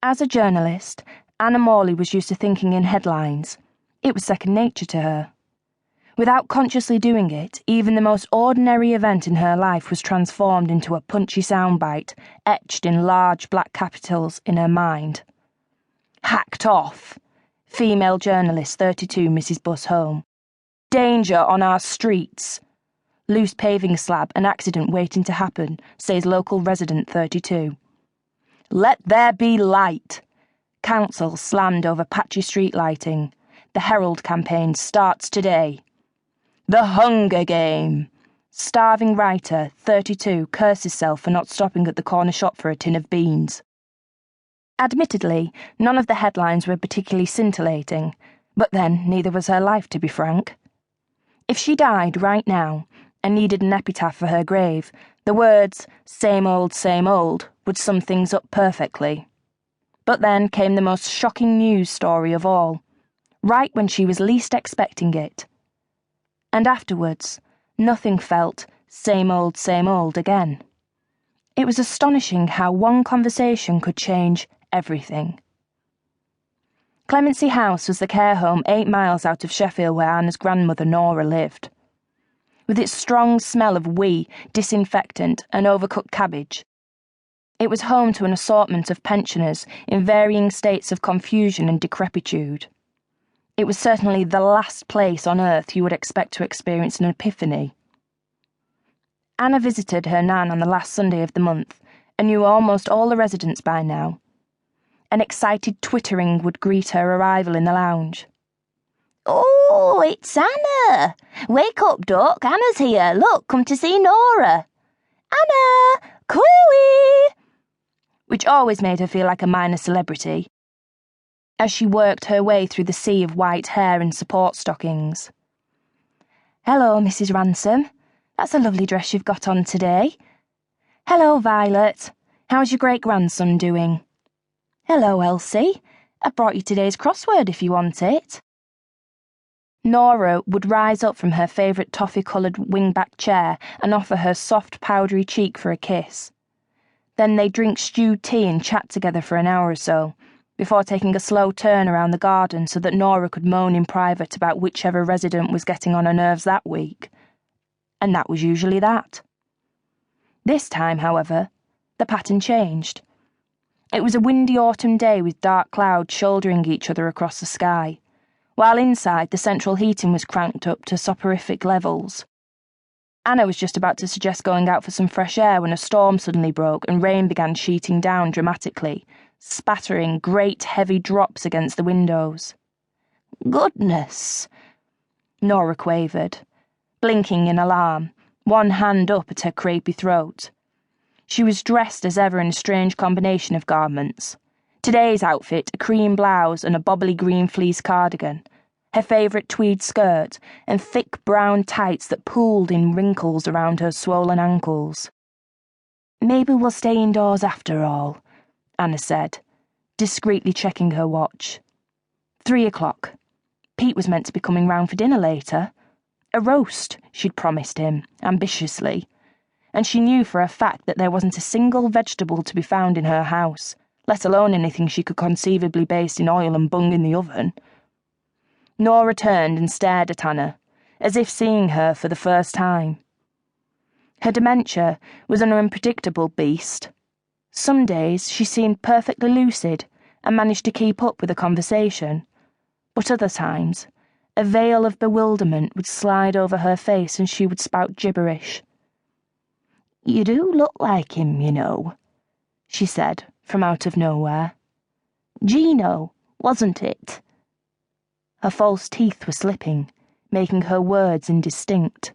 As a journalist, Anna Morley was used to thinking in headlines. It was second nature to her. Without consciously doing it, even the most ordinary event in her life was transformed into a punchy soundbite, etched in large black capitals in her mind. Hacked off. Female journalist 32 Mrs. Bus home. Danger on our streets. Loose paving slab, an accident waiting to happen, says local resident 32. Let there be light. Council slammed over patchy street lighting. The Herald campaign starts today. The Hunger Game. Starving writer, 32, curses self for not stopping at the corner shop for a tin of beans. Admittedly, none of the headlines were particularly scintillating, but then neither was her life, to be frank. If she died right now and needed an epitaph for her grave, the words, same old, would sum things up perfectly. But then came the most shocking news story of all, right when she was least expecting it. And afterwards, nothing felt same old again. It was astonishing how one conversation could change everything. Clemency House was the care home 8 miles out of Sheffield where Anna's grandmother Nora lived. With its strong smell of wee, disinfectant, and overcooked cabbage, it was home to an assortment of pensioners in varying states of confusion and decrepitude. It was certainly the last place on earth you would expect to experience an epiphany. Anna visited her nan on the last Sunday of the month and knew almost all the residents by now. An excited twittering would greet her arrival in the lounge. Oh, it's Anna! Wake up, Duck, Anna's here. Look, come to see Nora. Anna! Cooey! Which always made her feel like a minor celebrity, as she worked her way through the sea of white hair and support stockings. Hello, Mrs. Ransom. That's a lovely dress you've got on today. Hello, Violet. How's your great-grandson doing? Hello, Elsie. I brought you today's crossword if you want it. Nora would rise up from her favourite toffee-coloured wing-back chair and offer her soft, powdery cheek for a kiss. Then they'd drink stewed tea and chat together for an hour or so, before taking a slow turn around the garden so that Nora could moan in private about whichever resident was getting on her nerves that week. And that was usually that. This time, however, the pattern changed. It was a windy autumn day with dark clouds shouldering each other across the sky, while inside the central heating was cranked up to soporific levels. Anna was just about to suggest going out for some fresh air when a storm suddenly broke and rain began sheeting down dramatically, spattering great heavy drops against the windows. Goodness, Nora quavered, blinking in alarm, one hand up at her crepey throat. She was dressed as ever in a strange combination of garments. Today's outfit, a cream blouse and a bobbly green fleece cardigan, her favourite tweed skirt, and thick brown tights that pooled in wrinkles around her swollen ankles. Maybe we'll stay indoors after all, Anna said, discreetly checking her watch. 3 o'clock. Pete was meant to be coming round for dinner later. A roast, she'd promised him, ambitiously, and she knew for a fact that there wasn't a single vegetable to be found in her house, let alone anything she could conceivably baste in oil and bung in the oven. Nora turned and stared at Anna, as if seeing her for the first time. Her dementia was an unpredictable beast. Some days she seemed perfectly lucid and managed to keep up with a conversation, but other times a veil of bewilderment would slide over her face and she would spout gibberish. You do look like him, you know, she said from out of nowhere. Gino, wasn't it? Her false teeth were slipping, making her words indistinct.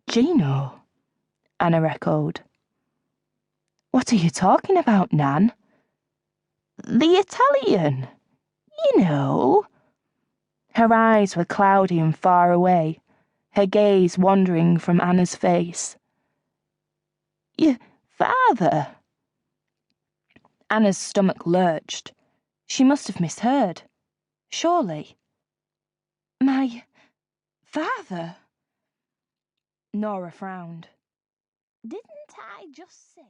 Gino, Anna echoed. What are you talking about, Nan? The Italian, you know. Her eyes were cloudy and far away, her gaze wandering from Anna's face. Your father. Anna's stomach lurched. She must have misheard. Surely. My father? Nora frowned. Didn't I just say...